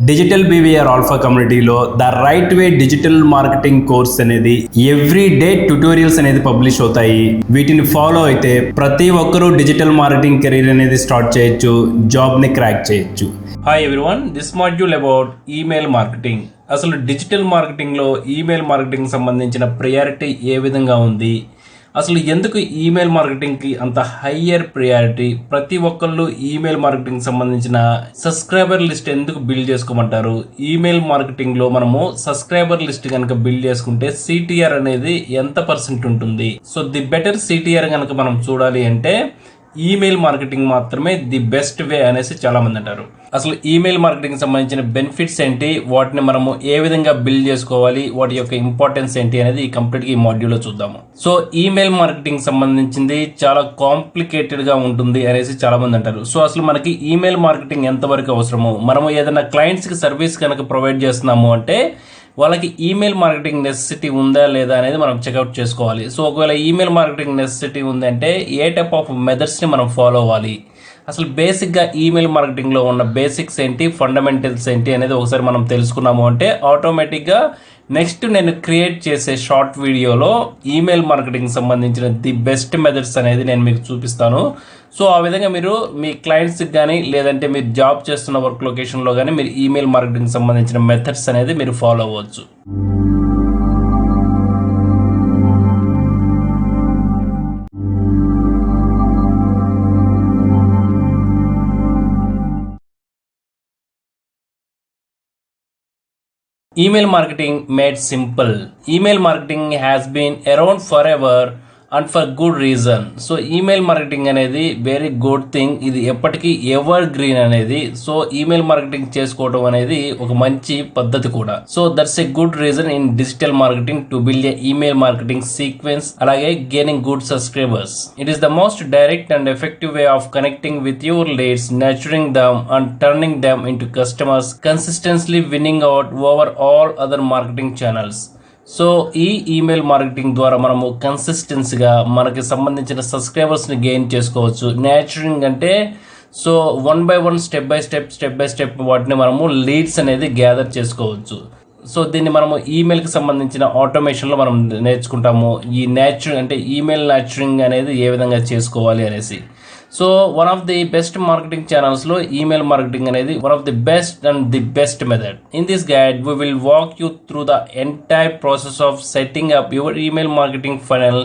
Digital BVR alpha కమ్యూనిటీలో the right way digital marketing course అనేది every day tutorials అనేది publish అవుతాయి. వీటిని ఫాలో అయితే ప్రతి ఒక్కరూ డిజిటల్ మార్కెటింగ్ కెరీర్ అనేది స్టార్ట్ చేయొచ్చు, జాబ్ని క్రాక్ చేయొచ్చు. Hi everyone, this module about email marketing. అసలు డిజిటల్ మార్కెటింగ్లో ఈమెయిల్ మార్కెటింగ్ సంబంధించిన ప్రయారిటీ ఏ విధంగా ఉంది, అసలు ఎందుకు ఈమెయిల్ మార్కెటింగ్కి అంత హయ్యర్ ప్రయారిటీ, ప్రతి ఒక్కళ్ళు ఈమెయిల్ మార్కెటింగ్ సంబంధించిన సబ్స్క్రైబర్ లిస్ట్ ఎందుకు బిల్డ్ చేసుకోమంటారు, ఈమెయిల్ మార్కెటింగ్లో మనము సబ్స్క్రైబర్ లిస్ట్ కనుక బిల్డ్ చేసుకుంటే సిటిఆర్ అనేది ఎంత పర్సెంట్ ఉంటుంది. సో ది బెటర్ సిటిఆర్ కనుక మనం చూడాలి అంటే ఈమెయిల్ మార్కెటింగ్ మాత్రమే ది బెస్ట్ వే అనేసి చాలా మంది అంటారు. అసలు ఈమెయిల్ మార్కెటింగ్ సంబంధించిన బెనిఫిట్స్ ఏంటి, వాటిని మనము ఏ విధంగా బిల్డ్ చేసుకోవాలి, వాటి యొక్క ఇంపార్టెన్స్ ఏంటి అనేది కంప్లీట్గా ఈ మాడ్యూల్లో చూద్దాము. సో ఈమెయిల్ మార్కెటింగ్ సంబంధించింది చాలా కాంప్లికేటెడ్ గా ఉంటుంది అనేసి చాలా మంది అంటారు. సో అసలు మనకి ఈమెయిల్ మార్కెటింగ్ ఎంతవరకు అవసరము, మనము ఏదైనా క్లయింట్స్ కి సర్వీస్ కనుక ప్రొవైడ్ చేస్తున్నాము అంటే వాళ్ళకి ఈమెయిల్ మార్కెటింగ్ నెసెసిటీ ఉందా లేదా అనేది మనం చెక్అవుట్ చేసుకోవాలి. సో ఒకవేళ ఈమెయిల్ మార్కెటింగ్ నెసెసిటీ ఉందంటే ఏ టైప్ ఆఫ్ మెథడ్స్ని మనం ఫాలో అవ్వాలి, అసలు బేసిక్గా ఈమెయిల్ మార్కెటింగ్లో ఉన్న బేసిక్స్ ఏంటి, ఫండమెంటల్స్ ఏంటి అనేది ఒకసారి మనం తెలుసుకున్నాము అంటే ఆటోమేటిక్గా నెక్స్ట్ నేను క్రియేట్ చేసే షార్ట్ వీడియోలో ఈమెయిల్ మార్కెటింగ్ సంబంధించిన ది బెస్ట్ మెథడ్స్ అనేది నేను మీకు చూపిస్తాను. సో ఆ విధంగా మీరు మీ క్లయింట్స్కి కానీ లేదంటే మీరు జాబ్ చేస్తున్న వర్క్ లొకేషన్లో కానీ మీరు ఈమెయిల్ మార్కెటింగ్ సంబంధించిన మెథడ్స్ అనేది మీరు ఫాలో అవ్వచ్చు. Email marketing made simple. Email marketing has been around forever and for good reason. So email marketing అనేది వెరీ గుడ్ థింగ్, ఇది ఎప్పటికీ ఎవర్ గ్రీన్ అనేది. సో ఈమెయిల్ మార్కెటింగ్ చేసుకోవడం అనేది ఒక మంచి పద్ధతి కూడా. So that's a good reason in digital marketing to build a email marketing sequence, అలాగే gaining good subscribers. It is the most direct and effective way of connecting with your leads, nurturing them and turning them into customers, consistently winning out over all other marketing channels. So ఈ email marketing ద్వారా మనము కన్సిస్టెన్సీగా మనకి సంబంధించిన సబ్స్క్రైబర్స్ని gain చేసుకోవచ్చు. నేచరింగ్ అంటే so one by one, step by step వాటిని మనము leads అనేది గ్యాదర్ చేసుకోవచ్చు. సో దీన్ని మనము ఈమెయిల్కి సంబంధించిన ఆటోమేషన్లో మనం నేర్చుకుంటాము. ఈ నేచరింగ్ అంటే ఈమెయిల్ నేచరింగ్ అనేది ఏ విధంగా చేసుకోవాలి అనేసి. So one of the best marketing ఛానల్స్లో ఈమెయిల్ మార్కెటింగ్ అనేది one of the best and the best method. In this guide we will walk you through the entire process of setting up your email marketing funnel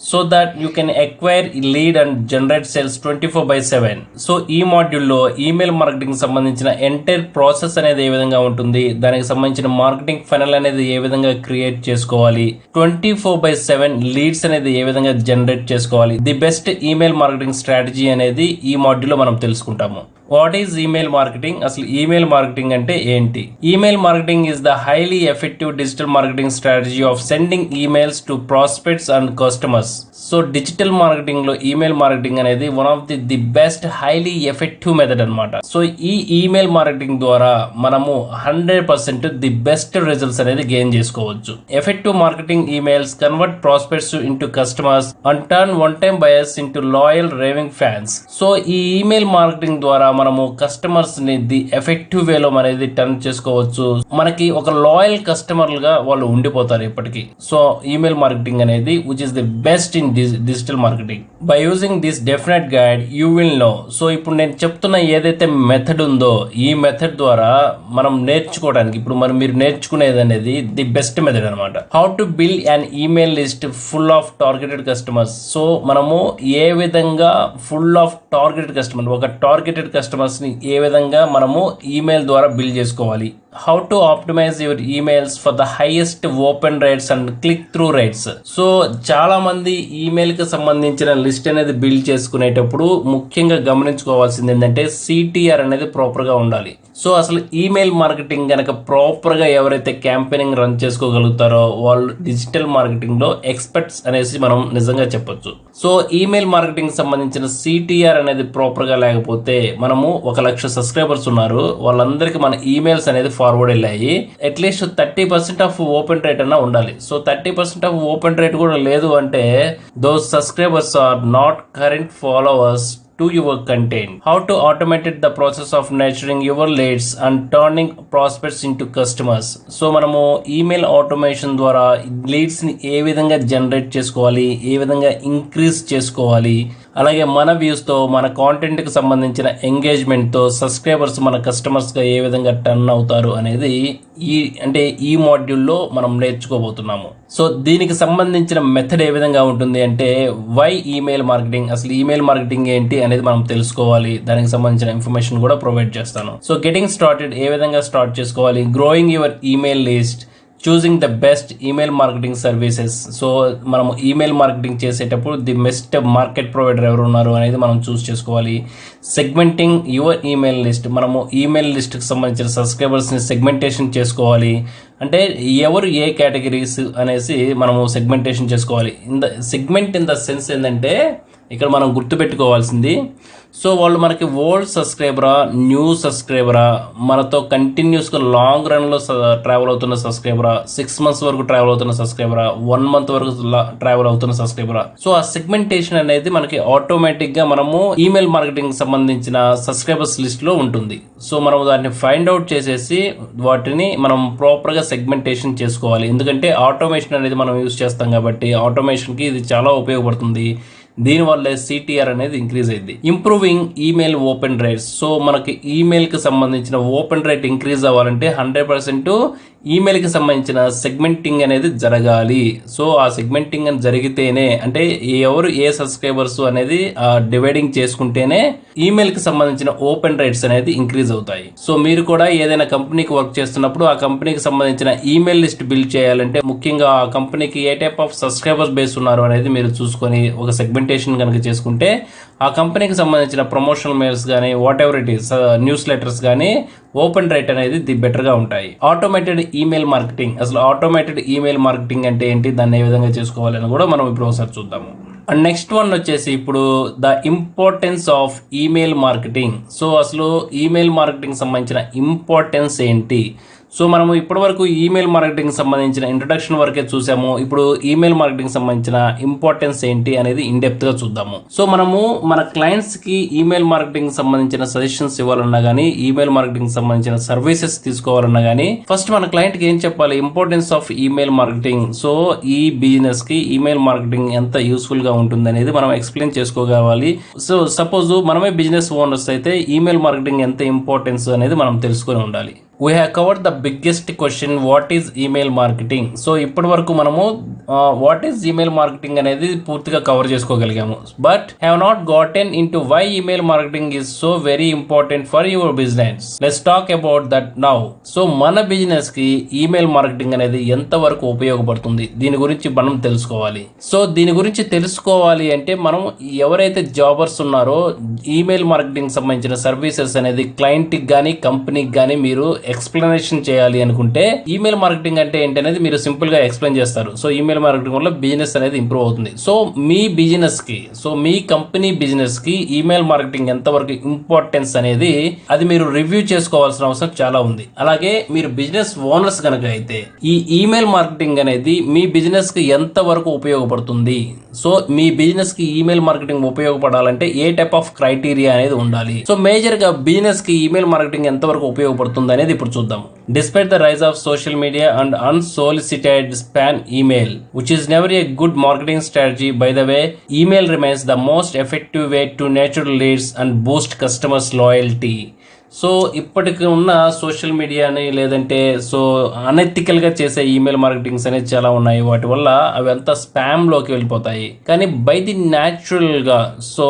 so that you can acquire, lead and generate sales 24/7. So ఈ మాడ్యూల్లో email marketing సంబంధించిన entire process అనేది ఏ విధంగా ఉంటుంది, దానికి సంబంధించిన marketing funnel అనేది ఏ విధంగా క్రియేట్ చేసుకోవాలి, 24/7 లీడ్స్ అనేది ఏ విధంగా జనరేట్ చేసుకోవాలి, the best email marketing strategy అనేది ఈ మాడ్యూల్లో మనం తెలుసుకుంటాము. వాట్ ఈజ్ ఈమెయిల్ మార్కెటింగ్, అసలు ఈమెయిల్ మార్కెటింగ్ అంటే ఏంటి? Email marketing is the highly effective digital marketing strategy of sending emails to prospects and customers. So digital marketing లో ఈమెయిల్ మార్కెటింగ్ అనేది one of the best highly effective method అనమాట. So ఈ email marketing ద్వారా మనము 100% the best results అనేది gain చేసుకోవచ్చు. Effective marketing emails convert prospects into customers and turn one time buyers into loyal raving fans. So ఈ email marketing ద్వారా మనము customers ని ది ఎఫెక్టివ్ వేలో అనేది టర్న్ చేసుకోవచ్చు. మనకి ఒక లాయల్ కస్టమర్లుగా వాళ్ళు ఉండిపోతారు ఎప్పటికీ. సో ఈమెయిల్ మార్కెటింగ్ అనేది which is the best in digital marketing. By using this definite guide you will know. So ఇప్పుడు నేను చెప్తున్న ఏదైతే మెథడ్ ఉందో ఈ మెథడ్ ద్వారా మనం నేర్చుకోవడానికి ఇప్పుడు మీరు నేర్చుకునేది అనేది ది బెస్ట్ మెథడ్ అనమాట. How to build an email list full of targeted customers. So మనము ఏ విధంగా ఫుల్ ఆఫ్ టార్గెటెడ్ కస్టమర్, ఒక టార్గెటెడ్ కస్టమర్స్ ని ఏ విధంగా మనము ఈమెయిల్ ద్వారా బిల్డ్ చేసుకోవాలి. How to optimise your emails for the highest open rates and click through rates. So చాలా మంది ఈమెయిల్ కి సంబంధించిన లిస్ట్ అనేది బిల్డ్ చేసుకునేటప్పుడు ముఖ్యంగా గమనించుకోవాల్సింది ఏంటంటే సిటిఆర్ అనేది ప్రాపర్ గా ఉండాలి. సో అసలు ఈమెయిల్ మార్కెటింగ్ కనుక ప్రాపర్ గా ఎవరైతే క్యాంపెయినింగ్ రన్ చేసుకోగలుగుతారో వాళ్ళు డిజిటల్ మార్కెటింగ్ లో ఎక్స్పర్ట్స్ అనేసి మనం నిజంగా చెప్పొచ్చు. సో ఈమెయిల్ మార్కెటింగ్ సంబంధించిన సిటిఆర్ అనేది ప్రాపర్ గా లేకపోతే మనము 1,00,000 సబ్స్క్రైబర్స్ ఉన్నారు, వాళ్ళందరికీ మన ఈమెయిల్స్ అనేది ఫార్వర్డ్ వెళ్ళాయి. అట్లీస్ట్ 30% ఆఫ్ ఓపెన్ రేట్ అన్నా ఉండాలి. సో 30% ఆఫ్ ఓపెన్ రేట్ కూడా లేదు అంటే those subscribers are not current followers to your content, how to automate the process of nurturing your leads and turning prospects into customers. So మనము email automation ద్వారా leads ని ఏ విధంగా generate చేసుకోవాలి, ఏ విధంగా increase చేసుకోవాలి, అలాగే మన వ్యూస్తో మన కాంటెంట్కి సంబంధించిన ఎంగేజ్మెంట్తో సబ్స్క్రైబర్స్ మన కస్టమర్స్గా ఏ విధంగా టర్న్ అవుతారు అనేది ఈ మాడ్యూల్లో మనం నేర్చుకోబోతున్నాము. సో దీనికి సంబంధించిన మెథడ్ ఏ విధంగా ఉంటుంది అంటే వై ఈమెయిల్ మార్కెటింగ్, అసలు ఈమెయిల్ మార్కెటింగ్ ఏంటి అనేది మనం తెలుసుకోవాలి. దానికి సంబంధించిన ఇన్ఫర్మేషన్ కూడా ప్రొవైడ్ చేస్తాను. సో గెటింగ్ స్టార్టెడ్ ఏ విధంగా స్టార్ట్ చేసుకోవాలి, growing your email list, choosing the best email marketing services. So మనము ఈమెయిల్ మార్కెటింగ్ చేసేటప్పుడు ది బెస్ట్ మార్కెట్ ప్రొవైడర్ ఎవరు ఉన్నారు అనేది మనం చూస్ చేసుకోవాలి. సెగ్మెంటింగ్ యువర్ ఈమెయిల్ లిస్ట్, మనము ఈమెయిల్ లిస్ట్కి సంబంధించిన సబ్స్క్రైబర్స్ని సెగ్మెంటేషన్ చేసుకోవాలి. అంటే ఎవరు ఏ కేటగిరీస్ అనేసి మనము సెగ్మెంటేషన్ చేసుకోవాలి. సెగ్మెంట్ ఇన్ ద సెన్స్ ఏంటంటే ఇక్కడ మనం గుర్తుపెట్టుకోవాల్సింది, సో వాళ్ళు మనకి ఓల్డ్ సబ్స్క్రైబరా, న్యూ సబ్స్క్రైబరా, మనతో కంటిన్యూస్గా లాంగ్ రన్లో ట్రావెల్ అవుతున్న సబ్స్క్రైబరా, 6 months వరకు ట్రావెల్ అవుతున్న సబ్స్క్రైబరా, 1 month వరకు ట్రావెల్ అవుతున్న సబ్స్క్రైబరా. సో ఆ సెగ్మెంటేషన్ అనేది మనకి ఆటోమేటిక్గా మనము ఈమెయిల్ మార్కెటింగ్ సంబంధించిన సబ్స్క్రైబర్స్ లిస్ట్లో ఉంటుంది. సో మనం దాన్ని ఫైండ్ అవుట్ చేసేసి వాటిని మనం ప్రాపర్గా సెగ్మెంటేషన్ చేసుకోవాలి. ఎందుకంటే ఆటోమేషన్ అనేది మనం యూజ్ చేస్తాం కాబట్టి ఆటోమేషన్కి ఇది చాలా ఉపయోగపడుతుంది. దీనివల్ల సిటిఆర్ అనేది ఇంక్రీజ్ అయింది. Improving email open rates, so మనకి ఈమెయిల్కి సంబంధించిన ఓపెన్ రేట్ ఇంక్రీజ్ అవ్వాలంటే 100% ఈమెయిల్కి సంబంధించిన సెగ్మెంటింగ్ అనేది జరగాలి. సో ఆ సెగ్మెంటింగ్ అని జరిగితేనే, అంటే ఎవరు ఏ సబ్స్క్రైబర్స్ అనేది డివైడింగ్ చేసుకుంటేనే ఈమెయిల్కి సంబంధించిన ఓపెన్ రేట్స్ అనేది ఇంక్రీజ్ అవుతాయి. సో మీరు కూడా ఏదైనా కంపెనీకి వర్క్ చేస్తున్నప్పుడు ఆ కంపెనీకి సంబంధించిన ఈమెయిల్ లిస్ట్ బిల్డ్ చేయాలంటే ముఖ్యంగా ఆ కంపెనీకి ఏ టైప్ ఆఫ్ సబ్స్క్రైబర్స్ బేస్ ఉన్నారు అనేది మీరు చూసుకొని ఒక సెగ్మెంటేషన్ కనుక చేసుకుంటే ఆ కంపెనీకి సంబంధించిన ప్రమోషనల్ మెయిల్స్ కానీ what ever it is, news letters కానీ ఓపెన్ రేట్ అనేది ది బెటర్గా ఉంటాయి. ఆటోమేటెడ్ ఈమెయిల్ మార్కెటింగ్, అసలు ఆటోమేటెడ్ ఈమెయిల్ మార్కెటింగ్ అంటే ఏంటి, దాన్ని ఏ విధంగా చేసుకోవాలని కూడా మనం ఇప్పుడు ఒకసారి చూద్దాము. అండ్ నెక్స్ట్ వన్ వచ్చేసి ఇప్పుడు the importance of email marketing. So అసలు ఈమెయిల్ మార్కెటింగ్ సంబంధించిన ఇంపార్టెన్స్ ఏంటి. సో మనము ఇప్పటివరకు ఈమెయిల్ మార్కెటింగ్ సంబంధించిన ఇంట్రడక్షన్ వరకే చూసాము. ఇప్పుడు ఈమెయిల్ మార్కెటింగ్ సంబంధించిన ఇంపార్టెన్స్ ఏంటి అనేది ఇన్ డెప్త్ గా చూద్దాము. సో మనము మన క్లయింట్స్ కి ఈమెయిల్ మార్కెటింగ్ సంబంధించిన సజెషన్స్ ఇవ్వాలన్నా కానీ, ఈమెయిల్ మార్కెటింగ్ సంబంధించిన సర్వీసెస్ తీసుకోవాలన్నా కానీ ఫస్ట్ మన క్లయింట్ కి ఏం చెప్పాలి, importance of email marketing. So ఈ బిజినెస్ కి ఈమెయిల్ మార్కెటింగ్ ఎంత యూస్ఫుల్ గా ఉంటుంది అనేది మనం ఎక్స్ప్లెయిన్ చేసుకోవాలి. సో సపోజ్ మనమే బిజినెస్ ఓనర్స్ అయితే ఈమెయిల్ మార్కెటింగ్ ఎంత ఇంపార్టెన్స్ అనేది మనం తెలుసుకొని ఉండాలి. We have covered the biggest question, what is email marketing. So ఇప్పటి వరకు మనము వాట్ ఈస్ ఈమెయిల్ మార్కెటింగ్ అనేది పూర్తిగా కవర్ చేసుకోగలిగాము. But have not gotten into why email marketing is so very important for your business. Let's talk about that now. So మన business కి email marketing అనేది ఎంత వరకు ఉపయోగపడుతుంది, దీని గురించి మనం తెలుసుకోవాలి. సో దీని గురించి తెలుసుకోవాలి అంటే మనం ఎవరైతే జాబర్స్ ఉన్నారో ఈమెయిల్ మార్కెటింగ్ సంబంధించిన సర్వీసెస్ అనేది క్లయింట్కి కానీ కంపెనీకి కానీ మీరు ఎక్స్ప్లెనేషన్ చేయాలి అనుకుంటే ఈమెయిల్ మార్కెటింగ్ అంటే ఏంటి అనేది మీరు సింపుల్ గా ఎక్స్ప్లెయిన్ చేస్తారు. సో ఈమెయిల్ మార్కెటింగ్ వల్ల బిజినెస్ అనేది ఇంప్రూవ్ అవుతుంది. సో మీ బిజినెస్ కి, సో మీ కంపెనీ బిజినెస్ కి ఈమెయిల్ మార్కెటింగ్ ఎంతవరకు ఇంపార్టెన్స్ అనేది అది మీరు రివ్యూ చేసుకోవాల్సిన అవసరం చాలా ఉంది. అలాగే మీరు బిజినెస్ ఓనర్స్ కనుక అయితే ఈ ఈమెయిల్ మార్కెటింగ్ అనేది మీ బిజినెస్ కి ఎంత వరకు ఉపయోగపడుతుంది. సో మీ బిజినెస్ కి ఈమెయిల్ మార్కెటింగ్ ఉపయోగపడాలంటే ఏ టైప్ ఆఫ్ క్రైటీరియా అనేది ఉండాలి. సో మేజర్ గా బిజినెస్ కి ఈమెయిల్ మార్కెటింగ్ ఎంత వరకు ఉపయోగపడుతుంది అనేది ఇప్పుడు చూద్దాం. Despite the rise of social media and unsolicited spam email, which is never a good marketing strategy, by the way, email remains the most effective way to nurture leads and boost customers' loyalty. So ఇప్పటికి ఉన్న social మీడియాని లేదంటే so అనెథికల్గా చేసే email marketings అనేది చాలా ఉన్నాయి. వాటి వల్ల అవి అంతా స్పామ్లోకి వెళ్ళిపోతాయి. కానీ బై ది న్యాచురల్గా సో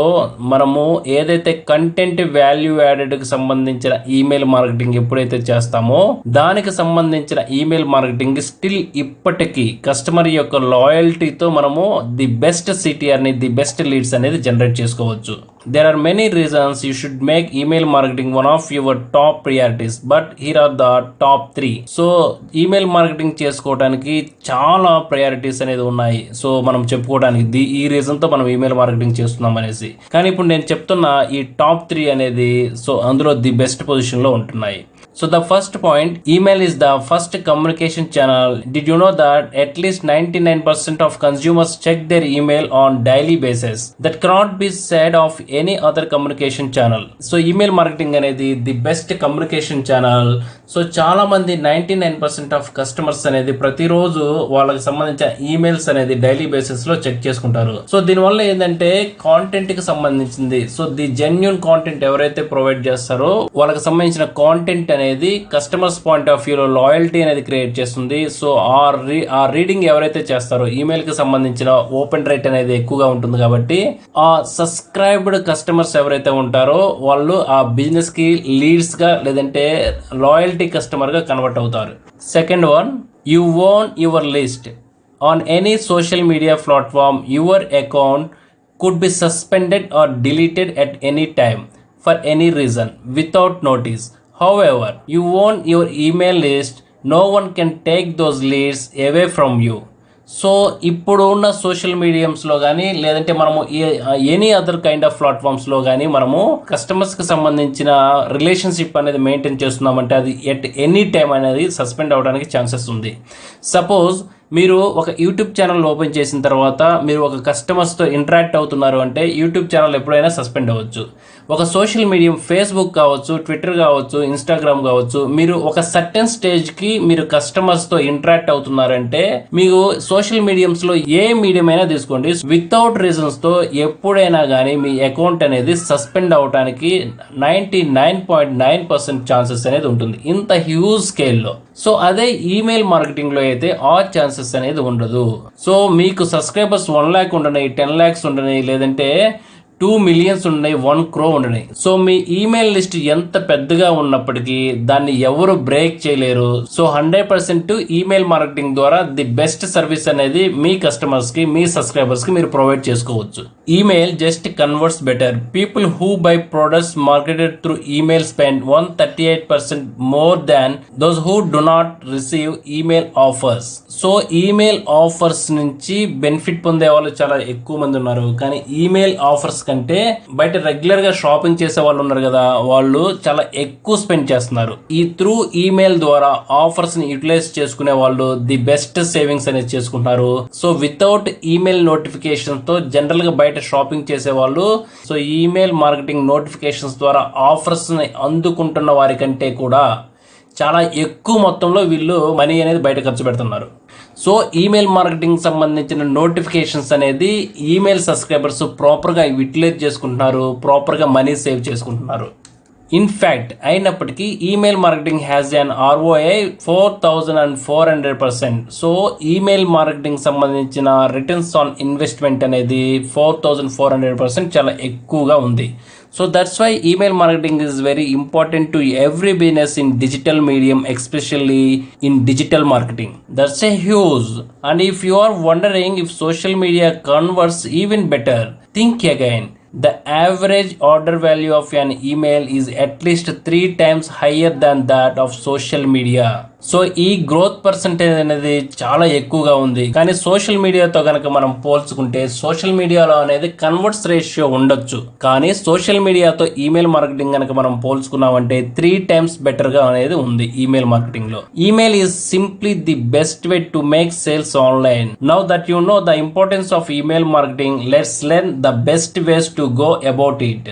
మనము ఏదైతే కంటెంట్ వాల్యూ యాడెడ్కి సంబంధించిన ఈమెయిల్ మార్కెటింగ్ ఎప్పుడైతే చేస్తామో దానికి సంబంధించిన ఈమెయిల్ మార్కెటింగ్ స్టిల్ ఇప్పటికీ కస్టమర్ యొక్క లాయల్టీతో మనము ది బెస్ట్ సిటిఆర్ని, ది బెస్ట్ లీడ్స్ అనేది జనరేట్ చేసుకోవచ్చు. There are many reasons you should make email marketing one of your top priorities, but here are the top 3. So email marketing చేసుకోవడానికి చాలా priorities అనేది ఉన్నాయి. సో మనం చెప్పుకోవడానికి ఈ రీజన్ తో మనం ఈమెయిల్ మార్కెటింగ్ చేస్తున్నాం అనేసి. కానీ ఇప్పుడు నేను చెప్తున్న ఈ టాప్ 3 అనేది సో అందులో ది బెస్ట్ పొజిషన్ లో ఉంటున్నాయి. So the first point, email is the first communication channel. Did you know that at least 99% of consumers check their email on daily basis? That cannot be said of any other communication channel. So email marketing అనేది the best communication channel. So చాలా మంది 99% of customers అనేది ప్రతిరోజు వాళ్ళకి సంబంధించిన emails అనేది daily basis లో check చేసుకుంటారు. సో దీనివల్ల ఏంటంటే కాంటెంట్ కి సంబంధించింది, సో ది జెన్యూన్ కాంటెంట్ ఎవరైతే ప్రొవైడ్ చేస్తారో వాళ్ళకి సంబంధించిన కాంటెంట్ అనేది కస్టమర్స్ పాయింట్ ఆఫ్ వ్యూలో లాయల్టీ అనేది క్రియేట్ చేస్తుంది. సో ఆ రీడింగ్ ఎవరైతే చేస్తారో ఈమెయిల్ కి సంబంధించిన ఓపెన్ రేట్ అనేది ఎక్కువగా ఉంటుంది కాబట్టి ఆ సబ్స్క్రైబ్డ్ కస్టమర్స్ ఎవరైతే ఉంటారో వాళ్ళు ఆ బిజినెస్ కి లీడ్స్ గా లేదంటే లాయల్టీ కస్టమర్ గా కన్వర్ట్ అవుతారు. Second one, you own your list. On any social media platform your account could be suspended or deleted at any time for any reason without notice. However, you own your email list. No one can take those leads away from you. So ఇప్పుడు ఉన్న social మీడియంస్లో కానీ లేదంటే మనము any other kind of ప్లాట్ఫామ్స్లో కానీ మనము కస్టమర్స్కి సంబంధించిన relationship అనేది మెయింటైన్ చేస్తున్నామంటే అది ఎట్ ఎనీ టైం అనేది సస్పెండ్ అవ్వడానికి ఛాన్సెస్ ఉంది. సపోజ్ మీరు ఒక యూట్యూబ్ ఛానల్ ఓపెన్ చేసిన తర్వాత మీరు ఒక కస్టమర్స్తో ఇంటరాక్ట్ అవుతున్నారు అంటే యూట్యూబ్ ఛానల్ ఎప్పుడైనా సస్పెండ్ అవ్వచ్చు. ఒక సోషల్ మీడియం ఫేస్బుక్ కావచ్చు, ట్విట్టర్ కావచ్చు, ఇన్స్టాగ్రామ్ కావచ్చు, మీరు ఒక సర్టెన్ స్టేజ్కి మీరు కస్టమర్స్తో ఇంటరాక్ట్ అవుతున్నారంటే మీకు సోషల్ మీడియంస్లో ఏ మీడియం అయినా తీసుకోండి, వితౌట్ రీజన్స్తో ఎప్పుడైనా కానీ మీ అకౌంట్ అనేది సస్పెండ్ అవడానికి 99.9% ఛాన్సెస్ అనేది ఉంటుంది ఇంత హ్యూజ్ స్కేల్లో. సో అదే ఈమెయిల్ మార్కెటింగ్లో అయితే ఆ ఛాన్సెస్ అనేది ఉండదు. సో మీకు సబ్స్క్రైబర్స్ 1 lakh ఉండని, 10 lakhs ఉండని, లేదంటే 2 million ఉన్నాయి, 1 crore ఉండని. సో మీ ఈమెయిల్ లిస్ట్ ఎంత పెద్దగా ఉన్నప్పటికీ దాన్ని ఎవరు బ్రేక్ చేయలేరు. సో 100% ఈమెయిల్ మార్కెటింగ్ ద్వారా ది బెస్ట్ సర్వీస్ అనేది మీ కస్టమర్స్ కి, మీ సబ్స్క్రైబర్స్ కి మీరు ప్రొవైడ్ చేసుకోవచ్చు. Email just converts better. People who by products marketed through email spend 138% more than those who do not receive email offers. So email offers నుంచి benefit పొందే వాళ్ళు చాలా ఎక్కువ మంది ఉన్నారు, కానీ ఈమెయిల్ ఆఫర్స్ కంటే బయట రెగ్యులర్ గా షాపింగ్ చేసే వాళ్ళు ఉన్నారు కదా, వాళ్ళు చాలా ఎక్కువ స్పెండ్ చేస్తున్నారు. ఈ త్రూ ఈమెయిల్ ద్వారా ఆఫర్స్ ని యూటిలైజ్ చేసుకునే వాళ్ళు ది బెస్ట్ సేవింగ్స్ అనేది చేసుకుంటున్నారు. సో వితౌట్ ఈమెయిల్ నోటిఫికేషన్ తో జనరల్ గా బయట షాపింగ్ చేసే వాళ్ళు సో ఈమెయిల్ మార్కెటింగ్ నోటిఫికేషన్స్ ద్వారా ఆఫర్స్ ని అందుకుంటున్న వారి కంటే కూడా చాలా ఎక్కువ మొత్తంలో వీళ్ళు మనీ అనేది బయట ఖర్చు పెడుతున్నారు. సో ఈమెయిల్ మార్కెటింగ్ సంబంధించిన నోటిఫికేషన్స్ అనేది ఈమెయిల్ సబ్స్క్రైబర్స్ ప్రాపర్గా యూటిలైజ్ చేసుకుంటున్నారు, ప్రాపర్గా మనీ సేవ్ చేసుకుంటున్నారు. ఇన్ఫ్యాక్ట్ అయినప్పటికీ email marketing has an ROI 4400%. So email marketing సంబంధించిన రిటర్న్స్ ఆన్ ఇన్వెస్ట్మెంట్ అనేది 4400% చాలా ఎక్కువగా ఉంది. So that's why email marketing is very important to every business in digital medium, especially in digital marketing. That's a huge. And if you are wondering if social media converts even better, think again. The average order value of an email is at least 3 times higher than that of social media. So ఈ growth percentage అనేది చాలా ఎక్కువగా ఉంది. కానీ social మీడియాతో కనుక మనం పోల్చుకుంటే సోషల్ మీడియాలో అనేది కన్వర్ట్స్ రేషియో ఉండొచ్చు, కానీ సోషల్ మీడియాతో ఈమెయిల్ మార్కెటింగ్ కనుక మనం పోల్చుకున్నామంటే 3 times బెటర్ గా అనేది ఉంది ఈమెయిల్ మార్కెటింగ్ లో. Email is simply the best way to make sales online. Now that you know the importance of email marketing, let's learn the best ways to go about it.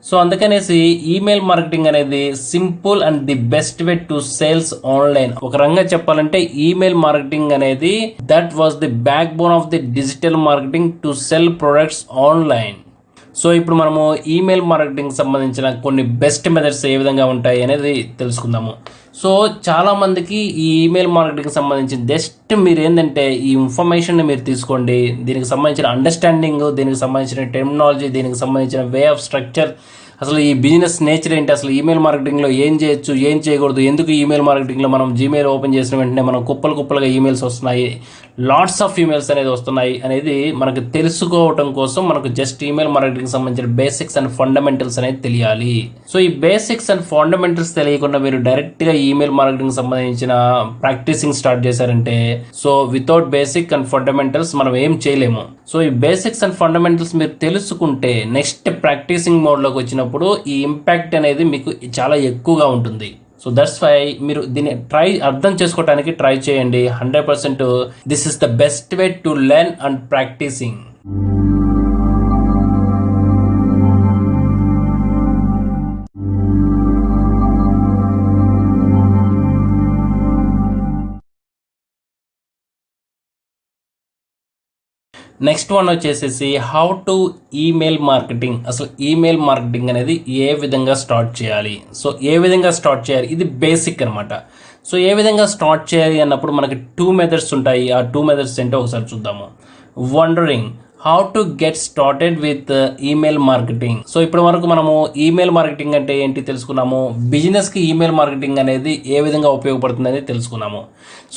So అందుకనేసి email marketing అనేది simple and the best way to sales online. ఒక రంగా చెప్పాలంటే email marketing అనేది that was the back bone of the digital marketing to cell products online. So ఇప్పుడు మనము email marketing సంబంధించిన కొన్ని best methods ఏ విధంగా ఉంటాయి అనేది తెలుసుకుందాము. సో చాలా మందికి ఈ ఈమెయిల్ మార్కెటింగ్ సంబంధించి జస్ట్ మీరు ఏంటంటే ఈ ఇన్ఫర్మేషన్ మీరు తీసుకోండి, దీనికి సంబంధించిన అండర్స్టాండింగ్, దీనికి సంబంధించిన టెర్మినాలజీ, దీనికి సంబంధించిన వే ఆఫ్ స్ట్రక్చర్, అసలు ఈ బిజినెస్ నేచర్ ఏంటి, అసలు ఈమెయిల్ మార్కెటింగ్లో ఏం చేయొచ్చు, ఏం చేయకూడదు, ఎందుకు ఈమెయిల్ మార్కెటింగ్లో మనం జీమెయిల్ ఓపెన్ చేసిన వెంటనే మనం కుప్పలుగా ఈమెయిల్స్ వస్తున్నాయి, లాట్స్ ఆఫ్ ఈమెయిల్స్ అనేది వస్తున్నాయి అనేది మనకు తెలుసుకోవటం కోసం మనకు జస్ట్ ఈమెయిల్ మార్కెటింగ్ సంబంధించిన బేసిక్స్ అండ్ ఫండమెంటల్స్ అనేది తెలియాలి. సో ఈ బేసిక్స్ అండ్ ఫండమెంటల్స్ తెలియకుండా మీరు డైరెక్ట్గా ఈమెయిల్ మార్కెటింగ్ సంబంధించిన ప్రాక్టీసింగ్ స్టార్ట్ చేశారంటే so without basic and fundamentals మనం ఏం చేయలేము. సో ఈ బేసిక్స్ అండ్ ఫండమెంటల్స్ మీరు తెలుసుకుంటే నెక్స్ట్ ప్రాక్టీసింగ్ మోడ్లోకి వచ్చినప్పుడు ఈ ఇంపాక్ట్ అనేది మీకు చాలా ఎక్కువగా ఉంటుంది. సో దట్స్ వై మీరు దీన్ని అర్థం చేసుకోవడానికి ట్రై చేయండి. 100% this is the best way to learn and practising. Next one వచ్చేసేసి హౌ టు ఈమెయిల్ మార్కెటింగ్. అసలు ఈమెయిల్ మార్కెటింగ్ అనేది ఏ విధంగా స్టార్ట్ చేయాలి, సో ఏ విధంగా స్టార్ట్ చేయాలి, ఇది బేసిక్ అనమాట. సో ఏ విధంగా స్టార్ట్ చేయాలి అన్నప్పుడు మనకి 2 మెథడ్స్ ఉంటాయి. ఆ 2 మెథడ్స్ ఏంటో ఒకసారి చూద్దాము. Wondering how to get started with email marketing. So ఇప్పటి వరకు మనము ఈమెయిల్ మార్కెటింగ్ అంటే ఏంటి తెలుసుకున్నాము, బిజినెస్కి ఈమెయిల్ మార్కెటింగ్ అనేది ఏ విధంగా ఉపయోగపడుతుంది అనేది తెలుసుకున్నాము.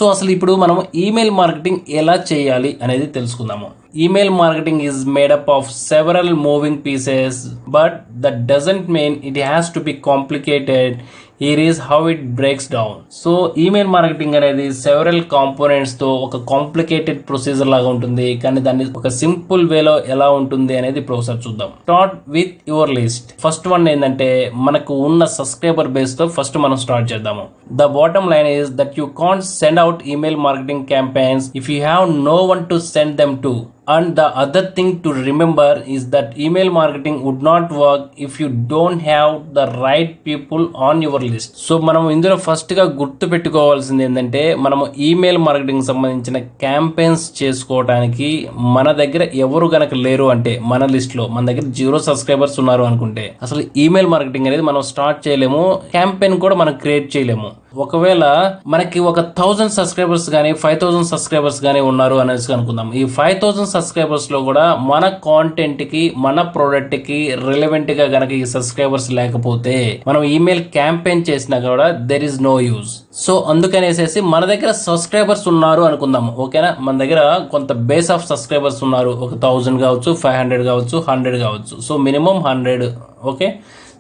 సో అసలు ఇప్పుడు మనము ఈమెయిల్ మార్కెటింగ్ ఎలా చేయాలి అనేది తెలుసుకుందాము. Email marketing is made up of several moving pieces, but that doesn't mean it has to be complicated. Here is how it breaks down. So email marketing అనేది సెవరల్ కాంపోనెంట్స్ తో ఒక కాంప్లికేటెడ్ ప్రొసీజర్ లాగా ఉంటుంది, కానీ దాన్ని ఒక సింపుల్ వేలో ఎలా ఉంటుంది అనేది ఇప్పుడు ఒకసారి చూద్దాం. Start with your list. First one ఏంటంటే మనకు ఉన్న సబ్స్క్రైబర్ బేస్ తో ఫస్ట్ మనం స్టార్ట్ చేద్దాము. The bottom line is that you can't send out email marketing campaigns if you have no one to send them to. And the other thing to remember is that email marketing would not work if you don't have the right people on your list. So మనం ఇందులో first గా గుర్తు పెట్టుకోవాల్సింది ఏంటంటే మనము email marketing సంబంధించిన campaigns చేసుకోవడానికి మన దగ్గర ఎవరు గనక లేరు అంటే, మన లిస్ట్ లో మన దగ్గర 0 సబ్స్క్రైబర్స్ ఉన్నారు అనుకుంటే అసలు ఈమెయిల్ మార్కెటింగ్ అనేది మనం స్టార్ట్ చేయలేము, క్యాంపెయిన్ కూడా మనం క్రియేట్ చేయలేము. ఒకవేళ మనకి 1000 సబ్స్క్రైబర్స్ కానీ 5000 సబ్స్క్రైబర్స్ కానీ ఉన్నారు అనేసి అనుకుందాం. ఈ 5000 సబ్స్క్రైబర్స్ లో కూడా మన కాంటెంట్ కి మన ప్రోడక్ట్ కి రిలవెంట్ గా గనక ఈ సబ్స్క్రైబర్స్ లేకపోతే మనం ఈమెయిల్ క్యాంపెయిన్ చేసినా కూడా there is no use. So అందుకనేసేసి మన దగ్గర సబ్స్క్రైబర్స్ ఉన్నారు అనుకుందాం, ఓకేనా. మన దగ్గర కొంత బేస్ ఆఫ్ సబ్స్క్రైబర్స్ ఉన్నారు, 1000 కావచ్చు, 500 కావచ్చు, 100 కావచ్చు. So minimum 100, okay.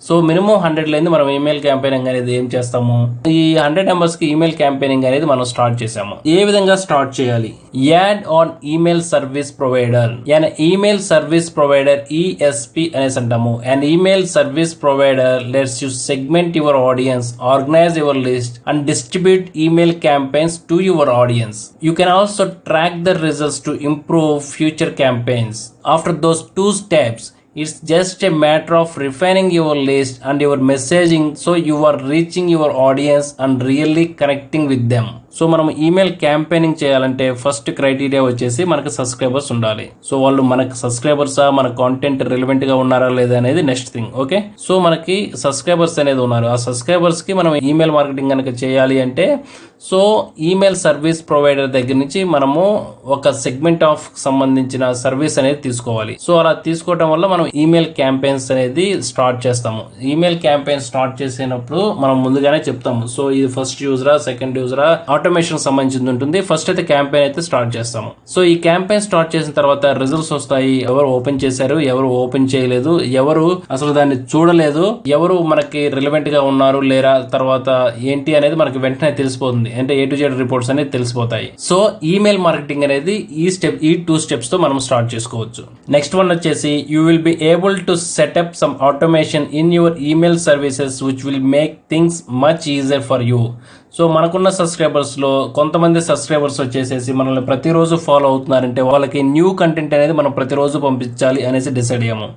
So minimum 100 లేని మనం ఈమెయిల్ క్యాంపెయినింగ్ అనేది ఏం చేస్తాము, ఈ 100 మెంబర్స్ కి ఈమెయిల్ క్యాంపెయినింగ్ అనేది మనం స్టార్ట్ చేసాము. ఏ విధంగా స్టార్ట్ చేయాలి? Add on email service provider. And email service provider ESP అనేసి అంటాము. And email service provider let's you segment your audience, organise your list and distribute email campaigns to your audience. You can also track the results to improve future campaigns. After those 2 steps, it's just a matter of refining your list and your messaging so you are reaching your audience and really connecting with them. So మనం email campaigning చేయాలంటే first criteria వచ్చేసి మనకు subscribers ఉండాలి. So వాళ్ళు మనకు సబ్స్క్రైబర్సా, మన content relevant గా ఉన్నారా లేదా అనేది నెక్స్ట్ థింగ్, ఓకే. సో మనకి సబ్స్క్రైబర్స్ అనేది ఉన్నారు, ఆ సబ్స్క్రైబర్స్ కి మనం ఈమెయిల్ మార్కెటింగ్ కనుక చేయాలి అంటే సో ఈమెయిల్ సర్వీస్ ప్రొవైడర్ దగ్గర నుంచి మనము ఒక సెగ్మెంట్ ఆఫ్ సంబంధించిన సర్వీస్ అనేది తీసుకోవాలి. సో అలా తీసుకోవడం వల్ల మనం ఈమెయిల్ క్యాంపెయిన్స్ అనేది స్టార్ట్ చేస్తాము. ఈమెయిల్ క్యాంపెయిన్ స్టార్ట్ చేసినప్పుడు మనం ముందుగానే చెప్తాము, సో ఇది ఫస్ట్ యూజరా, సెకండ్ యూజరా, ఆటోమేషన్ సంబంధించింది ఉంటుంది. ఫస్ట్ అయితే క్యాంపెయిన్ అయితే స్టార్ట్ చేస్తాము. సో ఈ క్యాంపెయిన్ స్టార్ట్ చేసిన తర్వాత రిజల్ట్స్ వస్తాయి, ఎవరు ఓపెన్ చేశారు, ఎవరు ఓపెన్ చేయలేదు, ఎవరు అసలు దాన్ని చూడలేదు, ఎవరు మనకి రిలవెంట్ గా ఉన్నారు లేరా, తర్వాత ఏంటి అనేది మనకి వెంటనే తెలిసిపోతుంది. అంటే A to Z రిపోర్ట్స్ అనేది తెలిసిపోతాయి. సో ఈమెయిల్ మార్కెటింగ్ అనేది ఈ 2 steps తో మనం స్టార్ట్ చేసుకోవచ్చు. నెక్స్ట్ వన్ వచ్చేసి you will be able to set up some automation in your email services which will make things much easier for you. So మనకున్న subscribers లో కొంతమంది సబ్స్క్రైబర్స్ వచ్చేసేసి మనల్ని ప్రతిరోజు ఫాలో అవుతున్నారంటే వాళ్ళకి న్యూ కంటెంట్ అనేది మనం ప్రతిరోజు పంపించాలి అనేసి డిసైడ్ అయ్యాము.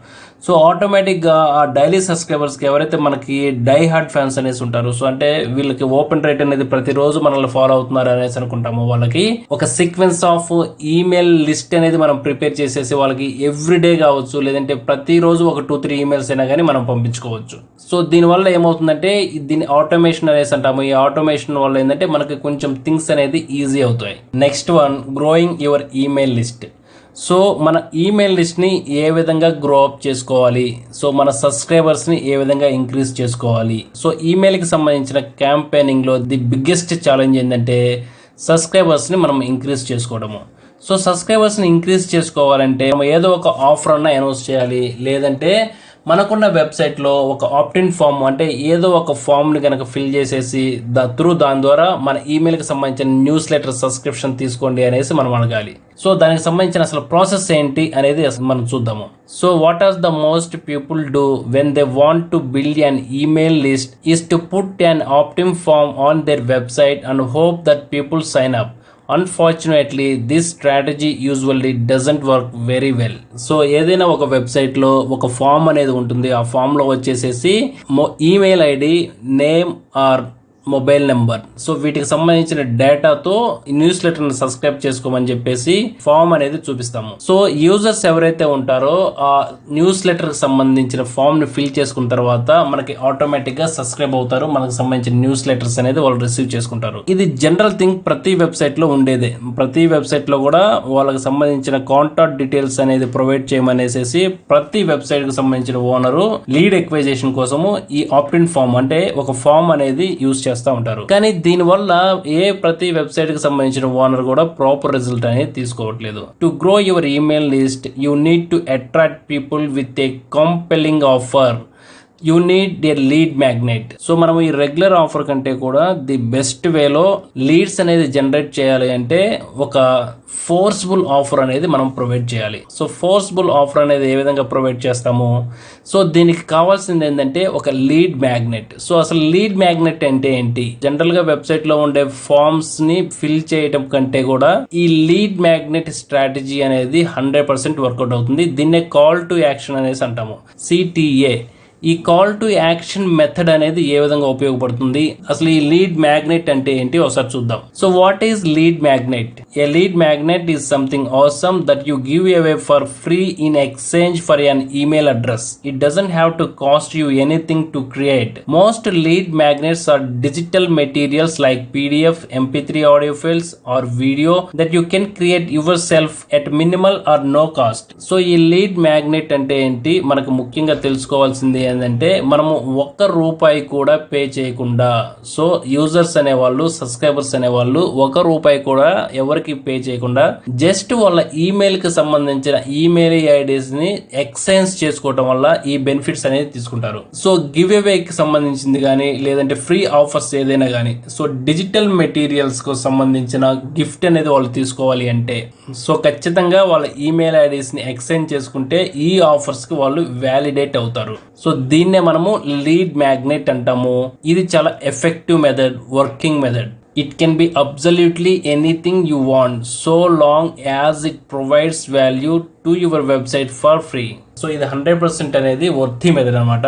సో ఆటోమేటిక్ గా ఆ డైలీ సబ్స్క్రైబర్స్ కి ఎవరైతే మనకి డై హార్డ్ ఫ్యాన్స్ అనేసి ఉంటారు, సో అంటే వీళ్ళకి ఓపెన్ రేట్ అనేది ప్రతిరోజు మనల్ని ఫాలో అవుతున్నారు అనేసి అనుకుంటాము, వాళ్ళకి ఒక సీక్వెన్స్ ఆఫ్ ఈమెయిల్ లిస్ట్ అనేది మనం ప్రిపేర్ చేసేసి వాళ్ళకి ఎవ్రీడే కావచ్చు, లేదంటే ప్రతిరోజు ఒక 2-3 ఈమెయిల్స్ అయినా కానీ మనం పంపించుకోవచ్చు. సో దీనివల్ల ఏమవుతుందంటే దీన్ని ఆటోమేషన్ అనేసి అంటాము. ఈ ఆటోమేషన్ వల్ల ఏంటంటే మనకి కొంచెం థింగ్స్ అనేది ఈజీ అవుతాయి. Next one, growing your email list. So మన ఈమెయిల్ లిస్ట్ని ఏ విధంగా గ్రో అప్ చేసుకోవాలి, సో మన సబ్స్క్రైబర్స్ని ఏ విధంగా ఇంక్రీజ్ చేసుకోవాలి. సో ఈమెయిల్కి సంబంధించిన క్యాంపెయినింగ్లో ది బిగ్గెస్ట్ ఛాలెంజ్ ఏంటంటే సబ్స్క్రైబర్స్ని మనం ఇంక్రీజ్ చేసుకోవడము. సో సబ్స్క్రైబర్స్ని ఇంక్రీజ్ చేసుకోవాలంటే మనం ఏదో ఒక ఆఫర్ అన్న అనౌన్స్ చేయాలి, లేదంటే మనకున్న వెబ్సైట్లో ఒక ఆప్టిన్ ఫామ్ అంటే ఏదో ఒక ఫామ్ని కనుక ఫిల్ చేసేసి దాని ద్వారా మన ఈమెయిల్కి సంబంధించిన న్యూస్ లెటర్ సబ్స్క్రిప్షన్ తీసుకోండి అనేసి మనం అడగాలి. సో దానికి సంబంధించిన అసలు ప్రాసెస్ ఏంటి అనేది మనం చూద్దాము. So what are the most people do when they want to build an email list is to put an opt-in form on their website and hope that people sign up. Unfortunately, this strategy usually doesn't work very well. So ఏదైనా ఒక వెబ్సైట్లో ఒక form అనేది ఉంటుంది. ఆ ఫామ్లో వచ్చేసేసి email ID, name or mobile number, so వీటికి సంబంధించిన డేటాతో న్యూస్ లెటర్ని సబ్స్క్రైబ్ చేసుకోమని చెప్పేసి ఫామ్ అనేది చూపిస్తాము. సో యూజర్స్ ఎవరైతే ఉంటారో ఆ న్యూస్ లెటర్కి సంబంధించిన ఫామ్ని ఫిల్ చేసుకున్న తర్వాత మనకి ఆటోమేటిక్గా సబ్స్క్రైబ్ అవుతారు. మనకు సంబంధించిన న్యూస్ లెటర్స్ అనేది వాళ్ళు రిసీవ్ చేసుకుంటారు. ఇది జనరల్ థింగ్, ప్రతి వెబ్సైట్లో ఉండేదే. ప్రతి వెబ్సైట్లో కూడా వాళ్ళకి సంబంధించిన కాంటాక్ట్ డీటెయిల్స్ అనేది ప్రొవైడ్ చేయమనేసి ప్రతి వెబ్సైట్కి సంబంధించిన ఓనరు లీడ్ ఎక్వైజేషన్ కోసము ఈ ఆప్టిన్ ఫామ్ అంటే ఒక ఫామ్ అనేది యూజ్ చేస్తారు ఉంటారు. కానీ దీనివల్ల ప్రతి వెబ్సైట్ కి సంబంధించిన ఓనర్ కూడా ప్రాపర్ రిజల్ట్ అనేది తీసుకోవట్లేదు. To grow your email list you need to attract people with a compelling offer. You need a lead magnet. So మనం ఈ రెగ్యులర్ ఆఫర్ కంటే కూడా ది బెస్ట్ వేలో లీడ్స్ అనేది జనరేట్ చేయాలి అంటే ఒక ఫోర్స్ఫుల్ ఆఫర్ అనేది మనం ప్రొవైడ్ చేయాలి. సో ఫోర్స్ఫుల్ ఆఫర్ అనేది ఏ విధంగా ప్రొవైడ్ చేస్తాము? సో దీనికి కావాల్సింది ఏంటంటే ఒక లీడ్ మ్యాగ్నెట్. సో అసలు లీడ్ మ్యాగ్నెట్ అంటే ఏంటి? జనరల్ గా వెబ్సైట్ లో ఉండే ఫార్మ్స్ ని ఫిల్ చేయడం కంటే కూడా ఈ లీడ్ మ్యాగ్నెట్ స్ట్రాటజీ అనేది 100% వర్కౌట్ అవుతుంది. దీన్నే కాల్ టు యాక్షన్ అనేసి అంటాము, CTA. ఈ కాల్ టు యాక్షన్ మెథడ్ అనేది ఏ విధంగా ఉపయోగపడుతుంది, అసలు ఈ లీడ్ మ్యాగ్నెట్ అంటే ఏంటి ఒకసారి చూద్దాం. So what is lead magnet? A lead magnet is something awesome that you give away for free in exchange for an email address. It doesn't have to cost you anything to create. Most lead magnets are digital materials like PDF, MP3 audio files or video that you can create yourself at minimal or no cost. So ఈ lead magnet అంటే ఏంటి? మనకు ముఖ్యంగా తెలుసుకోవాల్సింది ఏంటంటే మనము ₹1 కూడా pay చేయకుండా, సో యూజర్స్ అనేవాళ్ళు, సబ్స్క్రైబర్స్ అనేవాళ్ళు ₹1 కూడా ఎవరికి పే చేయకుండా జస్ట్ వాళ్ళ ఈమెయిల్ కి సంబంధించిన ఈమెయిల్ ఐడీస్ ని ఎక్స్చేంజ్ చేసుకోవడం వల్ల ఈ బెనిఫిట్స్ అనేది తీసుకుంటారు. సో గివ్ అవే కి సంబంధించింది కానీ లేదంటే ఫ్రీ ఆఫర్స్ ఏదైనా కానీ, సో డిజిటల్ మెటీరియల్స్ కు సంబంధించిన గిఫ్ట్ అనేది వాళ్ళు తీసుకోవాలి అంటే సో ఖచ్చితంగా వాళ్ళ ఈమెయిల్ ఐడీస్ ని ఎక్స్చేంజ్ చేసుకుంటే ఈ ఆఫర్స్ కి వాళ్ళు వ్యాలిడేట్ అవుతారు. సో దీన్నే మనము లీడ్ మ్యాగ్నెట్ అంటాము. ఇది చాలా effective method, working method. It can be absolutely anything you want so long as it provides value to your website for free. So ఇది 100% అనేది వర్తీ మెథడ్ అనమాట.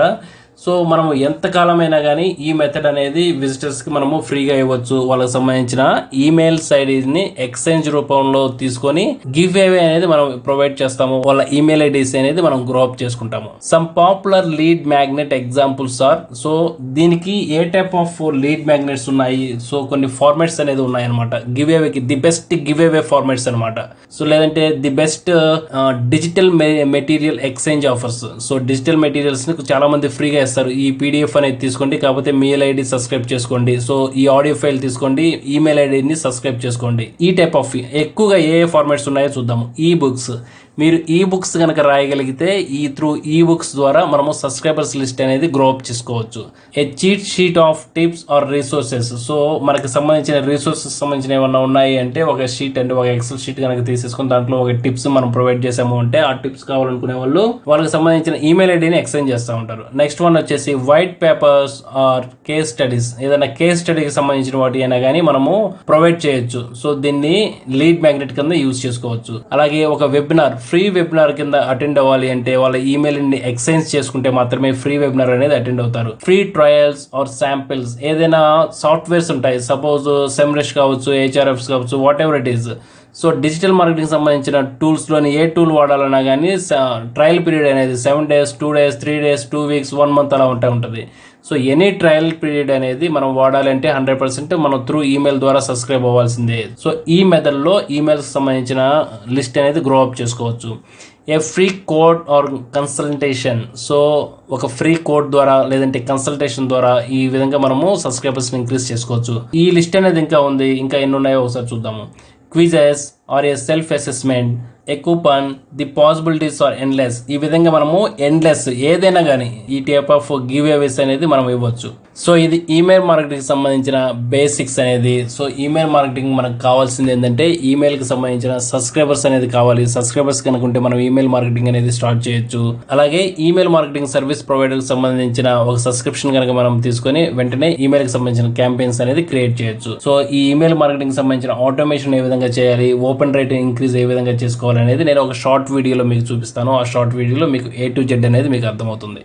సో మనము ఎంతకాలమైనా కానీ ఈ మెథడ్ అనేది విజిటర్స్కి మనము ఫ్రీగా ఇవ్వచ్చు. వాళ్ళకి సంబంధించిన ఈమెయిల్స్ ఐడీని ఎక్స్చేంజ్ రూపంలో తీసుకొని గివ్ అవే అనేది మనం ప్రొవైడ్ చేస్తాము. వాళ్ళ ఈమెయిల్ ఐడీస్ అనేది మనం గ్రో అప్ చేసుకుంటాము. Some popular lead magnet examples are, so దీనికి ఏ టైప్ ఆఫ్ లీడ్ మ్యాగ్నెట్స్ ఉన్నాయి, సో కొన్ని ఫార్మాట్స్ అనేది ఉన్నాయి అనమాట. గివ్ అవేకి the best giveaway formats అనమాట. సో లేదంటే the best digital material exchange offers. So digital materials ని చాలా మంది ఫ్రీగా ఇస్తారు. ఈ PDF అనేది తీసుకోండి, కాకపోతే మెయిల్ ఐడి సబ్స్క్రైబ్ చేసుకోండి. సో ఈ ఆడియో ఫైల్ తీసుకోండి, ఈమెయిల్ ఐడిని సబ్స్క్రైబ్ చేసుకోండి. ఈ టైప్ ఆఫ్ ఎక్కువగా ఏ ఫార్మాట్స్ ఉన్నాయో చూద్దాము. ఈ బుక్స్, మీరు ఈ బుక్స్ కనుక రాయగలిగితే త్రూ ఈ బుక్స్ ద్వారా మనము సబ్స్క్రైబర్స్ లిస్ట్ అనేది గ్రో అప్ చేసుకోవచ్చు. A cheat sheet of tips or resources. So మనకి సంబంధించిన రిసోర్సెస్ సంబంధించిన ఏమన్నా ఉన్నాయి అంటే ఒక షీట్ అంటే ఒక ఎక్సెల్ షీట్ కనుక తీసేసుకుని దాంట్లో ఒక టిప్స్ మనం ప్రొవైడ్ చేసాము అంటే ఆ టిప్స్ కావాలనుకునే వాళ్ళు వాళ్ళకి సంబంధించిన ఈమెయిల్ ఐడిని ఎక్స్చేంజ్ చేస్తూ ఉంటారు. నెక్స్ట్ వన్ వచ్చేసి white papers or case studies. ఏదైనా కేస్ స్టడీకి సంబంధించిన వాటి అయినా కానీ మనము ప్రొవైడ్ చేయొచ్చు. సో దీన్ని లీడ్ మ్యాగ్నెట్ కింద యూజ్ చేసుకోవచ్చు. అలాగే ఒక వెబినార్, ఫ్రీ వెబినార్ కింద అటెండ్ అవ్వాలి అంటే వాళ్ళ ఈమెయిల్ ని ఎక్స్చేంజ్ చేసుకుంటే మాత్రమే ఫ్రీ వెబినార్ అనేది అటెండ్ అవుతారు. ఫ్రీ ట్రయల్స్ ఆర్ శాంపిల్స్, ఏదైనా సాఫ్ట్వేర్స్ ఉంటాయి, సపోజ్ సెమ్రెష్ కావచ్చు, HRFs కావచ్చు, what ever it is. So digital marketing సంబంధించిన టూల్స్లోని ఏ టూల్ వాడాలన్నా కానీ ట్రయల్ పీరియడ్ అనేది 7 days, 2 days, 3 days, 2 weeks, 1 month అలా ఉంటుంది. సో ఎనీ ట్రయల్ పీరియడ్ అనేది మనం వాడాలంటే 100% మనం త్రూ ఈమెయిల్ ద్వారా సబ్స్క్రైబ్ అవ్వాల్సిందే. సో ఈ మెథడ్లో ఈమెయిల్స్ సంబంధించిన లిస్ట్ అనేది గ్రో అప్ చేసుకోవచ్చు. A free code or consultation. So ఒక ఫ్రీ కోడ్ ద్వారా లేదంటే కన్సల్టేషన్ ద్వారా ఈ విధంగా మనము సబ్స్క్రైబర్స్ని ఇంక్రీజ్ చేసుకోవచ్చు. ఈ లిస్ట్ అనేది ఇంకా ఉంది, ఇంకా ఎన్ని ఉన్నాయో ఒకసారి చూద్దాము. Quizzes, or a self assessment, a coupon, the possibilities are endless. ఈ విధంగా మనము ఎండ్లెస్ ఏదైనా కానీ ఈ టైప్ ఆఫ్ గివ్ అవేస్ అనేది మనం ఇవ్వచ్చు. సో ఇది ఈమెయిల్ మార్కెటింగ్ సంబంధించిన బేసిక్స్ అనేది. సో ఈమెయిల్ మార్కెటింగ్ మనకు కావాల్సింది ఏంటంటే ఈమెయిల్ కి సంబంధించిన సబ్స్క్రైబర్స్ అనేది కావాలి. సబ్స్క్రైబర్స్ కనుకుంటే మనం ఈమెయిల్ మార్కెటింగ్ అనేది స్టార్ట్ చేయొచ్చు. అలాగే ఈమెయిల్ మార్కెటింగ్ సర్వీస్ ప్రొవైడర్ కి సంబంధించిన ఒక సబ్స్క్రిప్షన్ కనుక మనం తీసుకొని వెంటనే ఈమెయిల్ కి సంబంధించిన క్యాంపెయిన్స్ అనేది క్రియేట్ చేయొచ్చు. సో ఈ ఈమెయిల్ మార్కెటింగ్ సంబంధించిన ఆటోమేషన్ ఏ విధంగా చేయాలి, ఓపెన్ రేట్ ఇంక్రీజ్ ఏ విధంగా చేసుకోవాలి అనేది నేను ఒక షార్ట్ వీడియోలో మీకు చూపిస్తాను. ఆ షార్ట్ వీడియోలో మీకు A to Z అనేది మీకు అర్థమవుతుంది.